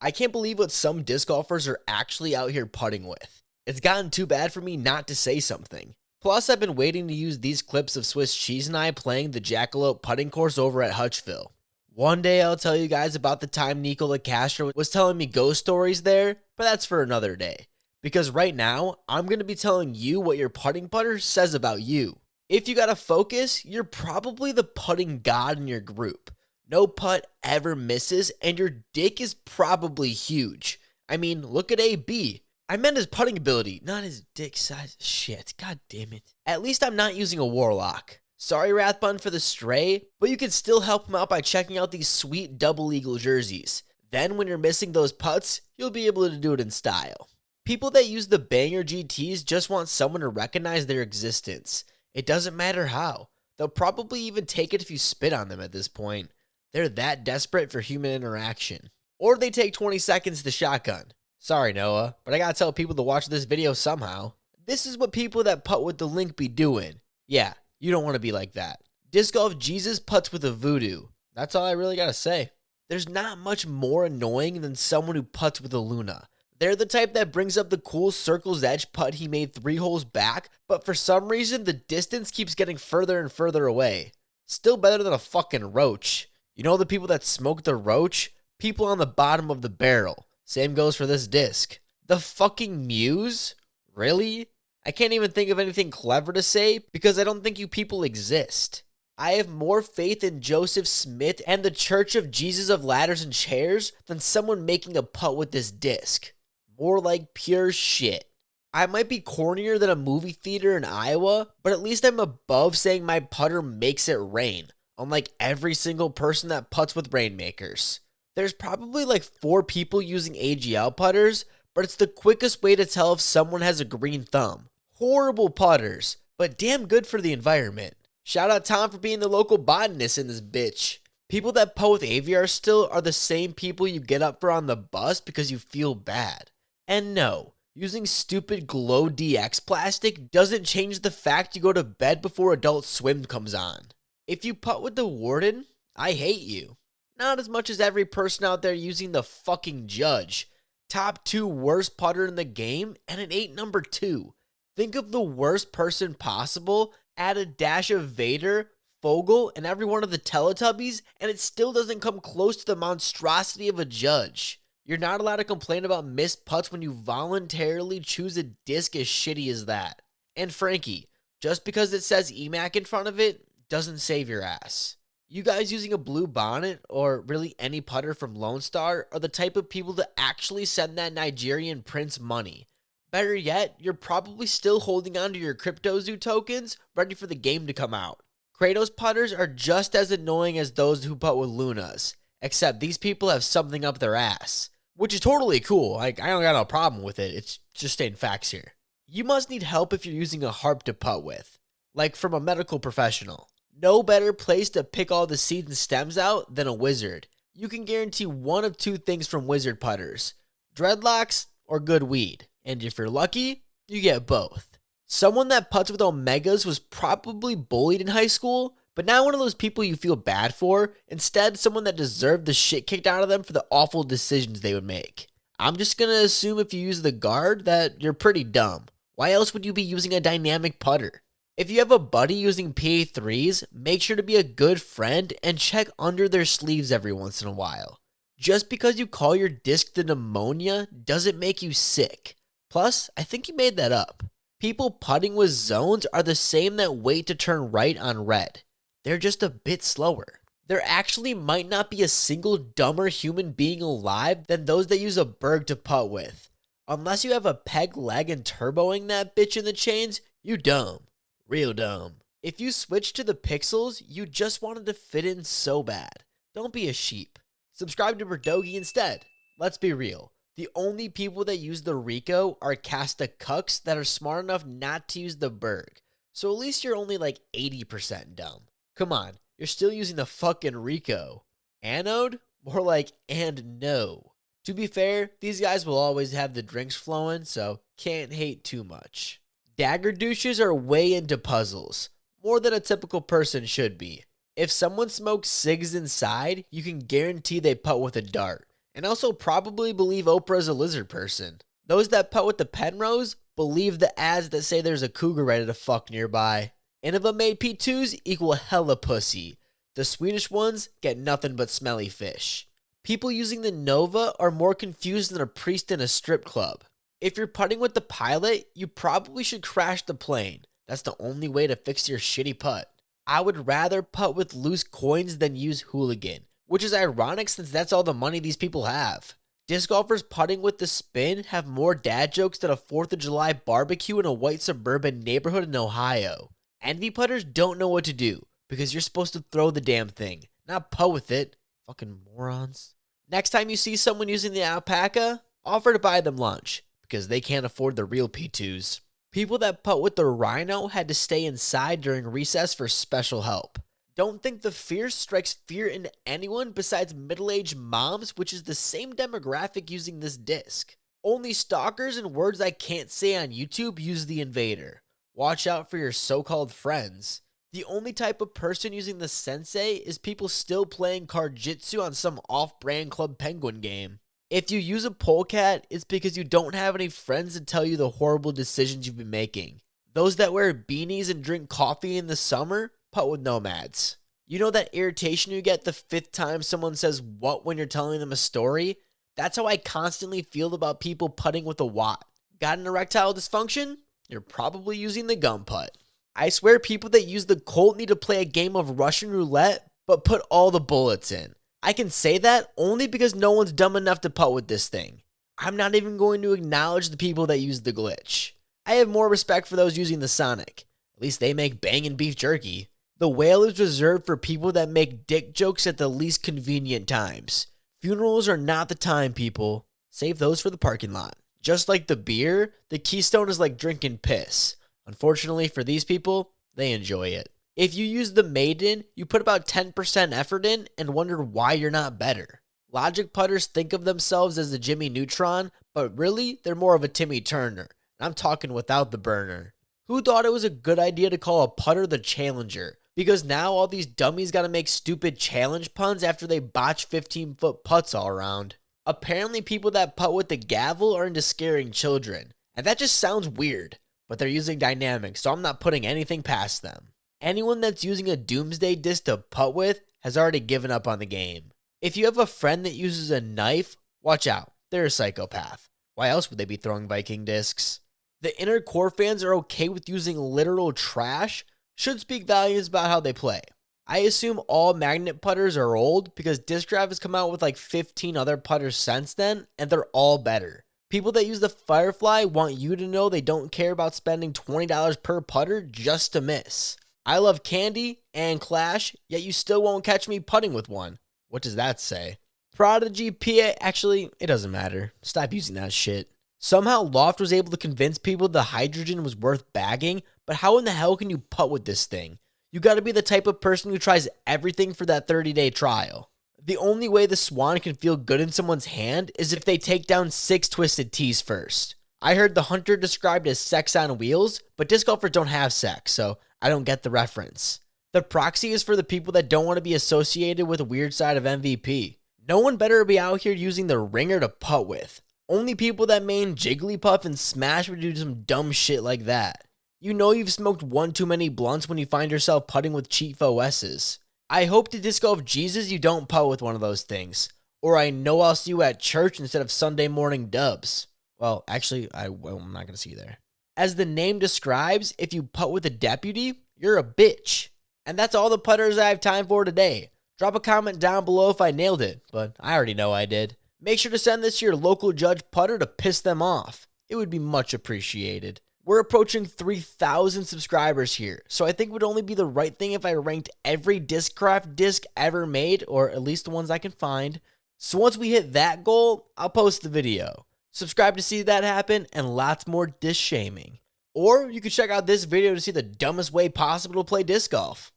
I can't believe what some disc golfers are actually out here putting with. It's gotten too bad for me not to say something. Plus, I've been waiting to use these clips of Swiss Cheese and I playing the Jackalope putting course over at Hutchville. One day I'll tell you guys about the time Nicola Castro was telling me ghost stories there, but that's for another day. Because right now, I'm going to be telling you what your putting putter says about you. If you gotta focus, you're probably the putting god in your group. No putt ever misses, and your dick is probably huge. I mean, look at AB. I meant his putting ability, not his dick size. Shit, god damn it. At least I'm not using a warlock. Sorry, Rathbun, for the stray, but you can still help him out by checking out these sweet double eagle jerseys. Then when you're missing those putts, you'll be able to do it in style. People that use the banger GTs just want someone to recognize their existence. It doesn't matter how. They'll probably even take it if you spit on them at this point. They're that desperate for human interaction. Or they take 20 seconds to shotgun. Sorry, Noah, but I gotta tell people to watch this video somehow. This is what people that putt with the link be doing. Yeah, you don't want to be like that. Disc Golf Jesus putts with a voodoo. That's all I really gotta say. There's not much more annoying than someone who putts with a Luna. They're the type that brings up the cool circle's edge putt he made 3 holes back, but for some reason the distance keeps getting further and further away. Still better than a fucking roach. You know the people that smoke the roach? People on the bottom of the barrel. Same goes for this disc. The fucking Muse? Really? I can't even think of anything clever to say because I don't think you people exist. I have more faith in Joseph Smith and the Church of Jesus of Ladders and Chairs than someone making a putt with this disc. More like pure shit. I might be cornier than a movie theater in Iowa, but at least I'm above saying my putter makes it rain, unlike every single person that putts with rainmakers. There's probably like 4 people using AGL putters, but it's the quickest way to tell if someone has a green thumb. Horrible putters, but damn good for the environment. Shout out Tom for being the local botanist in this bitch. People that putt with AVR still are the same people you get up for on the bus because you feel bad. And no, using stupid Glow DX plastic doesn't change the fact you go to bed before Adult Swim comes on. If you putt with the Warden, I hate you. Not as much as every person out there using the fucking Judge. Top 2 worst putter in the game, and it ain't number 2. Think of the worst person possible, add a dash of Vader, Fogel, and every one of the Teletubbies, and it still doesn't come close to the monstrosity of a Judge. You're not allowed to complain about missed putts when you voluntarily choose a disc as shitty as that. And Frankie, just because it says EMAC in front of it, doesn't save your ass. You guys using a blue bonnet, or really any putter from Lone Star, are the type of people to actually send that Nigerian prince money. Better yet, you're probably still holding on to your CryptoZoo tokens, ready for the game to come out. Kratos putters are just as annoying as those who putt with Lunas, except these people have something up their ass. Which is totally cool, I don't got no problem with it, it's just stating facts here. You must need help if you're using a harp to putt with, like from a medical professional. No better place to pick all the seeds and stems out than a wizard. You can guarantee one of 2 things from wizard putters: dreadlocks or good weed. And if you're lucky, you get both. Someone that putts with Omegas was probably bullied in high school, but not one of those people you feel bad for. Instead, someone that deserved the shit kicked out of them for the awful decisions they would make. I'm just gonna assume if you use the guard that you're pretty dumb. Why else would you be using a dynamic putter? If you have a buddy using PA3s, make sure to be a good friend and check under their sleeves every once in a while. Just because you call your disc the pneumonia doesn't make you sick. Plus, I think you made that up. People putting with zones are the same that wait to turn right on red. They're just a bit slower. There actually might not be a single dumber human being alive than those that use a Berg to putt with. Unless you have a peg leg and turboing that bitch in the chains, you dumb. Real dumb. If you switch to the pixels, you just wanted to fit in so bad. Don't be a sheep. Subscribe to Berdogi instead. Let's be real. The only people that use the Rico are Casta cucks that are smart enough not to use the Berg. So at least you're only like 80% dumb. Come on, you're still using the fucking Rico. Anode? More like and no. To be fair, these guys will always have the drinks flowing, so can't hate too much. Dagger douches are way into puzzles. More than a typical person should be. If someone smokes cigs inside, you can guarantee they putt with a dart. and also probably believe Oprah's a lizard person. Those that putt with the Penrose believe the ads that say there's a cougar ready to fuck nearby. Innova made P2s equal hella pussy. The Swedish ones get nothing but smelly fish. People using the Nova are more confused than a priest in a strip club. If you're putting with the Pilot, you probably should crash the plane. That's the only way to fix your shitty putt. I would rather putt with loose coins than use Hooligan, which is ironic since that's all the money these people have. Disc golfers putting with the Spin have more dad jokes than a 4th of July barbecue in a white suburban neighborhood in Ohio. Envy putters don't know what to do because you're supposed to throw the damn thing, not putt with it. Fucking morons. Next time you see someone using the Alpaca, offer to buy them lunch because they can't afford the real P2s. People that putt with the Rhino had to stay inside during recess for special help. Don't think the Fierce strikes fear into anyone besides middle-aged moms, which is the same demographic using this disc. Only stalkers and words I can't say on YouTube use the Invader. Watch out for your so-called friends. The only type of person using the Sensei is people still playing Card-Jitsu on some off-brand Club Penguin game. If you use a polecat, it's because you don't have any friends to tell you the horrible decisions you've been making. Those that wear beanies and drink coffee in the summer, putt with Nomads. You know that irritation you get the 5th time someone says what when you're telling them a story? That's how I constantly feel about people putting with a Watt. Got an erectile dysfunction? You're probably using the gum putt. I swear people that use the Colt need to play a game of Russian roulette, but put all the bullets in. I can say that only because no one's dumb enough to putt with this thing. I'm not even going to acknowledge the people that use the glitch. I have more respect for those using the Sonic. At least they make bangin' beef jerky. The Whale is reserved for people that make dick jokes at the least convenient times. Funerals are not the time, people. Save those for the parking lot. Just like the beer, the Keystone is like drinking piss. Unfortunately for these people, they enjoy it. If you use the Maiden, you put about 10% effort in and wonder why you're not better. Logic putters think of themselves as the Jimmy Neutron, but really, they're more of a Timmy Turner. And I'm talking without the burner. Who thought it was a good idea to call a putter the Challenger? Because now all these dummies gotta make stupid challenge puns after they botch 15-foot putts all around. Apparently people that putt with the gavel are into scaring children. And that just sounds weird. But they're using dynamics, so I'm not putting anything past them. Anyone that's using a Doomsday disc to putt with has already given up on the game. If you have a friend that uses a knife, watch out. They're a psychopath. Why else would they be throwing Viking discs? The inner core fans are okay with using literal trash, should speak volumes about how they play. I assume all magnet putters are old because Discraft has come out with like 15 other putters since then, and they're all better. People that use the Firefly want you to know they don't care about spending $20 per putter just to miss. I love Candy and Clash, yet you still won't catch me putting with one. What does that say? Prodigy, PA, actually, it doesn't matter. Stop using that shit. Somehow Loft was able to convince people the hydrogen was worth bagging, but how in the hell can you putt with this thing? You gotta be the type of person who tries everything for that 30-day trial. The only way the Swan can feel good in someone's hand is if they take down 6 twisted tees first. I heard the Hunter described as sex on wheels, but disc golfers don't have sex, so I don't get the reference. The Proxy is for the people that don't want to be associated with a weird side of MVP. No one better be out here using the ringer to putt with. Only people that main Jigglypuff and Smash would do some dumb shit like that. You know you've smoked one too many blunts when you find yourself putting with cheap OSs. I hope to disc golf Jesus you don't putt with one of those things. Or I know I'll see you at church instead of Sunday morning dubs. Well, actually, I'm not going to see you there. As the name describes, if you putt with a deputy, you're a bitch. And that's all the putters I have time for today. Drop a comment down below if I nailed it, but I already know I did. Make sure to send this to your local judge putter to piss them off. It would be much appreciated. We're approaching 3,000 subscribers here, so I think it would only be the right thing if I ranked every Discraft disc ever made, or at least the ones I can find. So once we hit that goal, I'll post the video. Subscribe to see that happen, and lots more disc shaming. Or you could check out this video to see the dumbest way possible to play disc golf.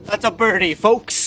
That's a birdie, folks.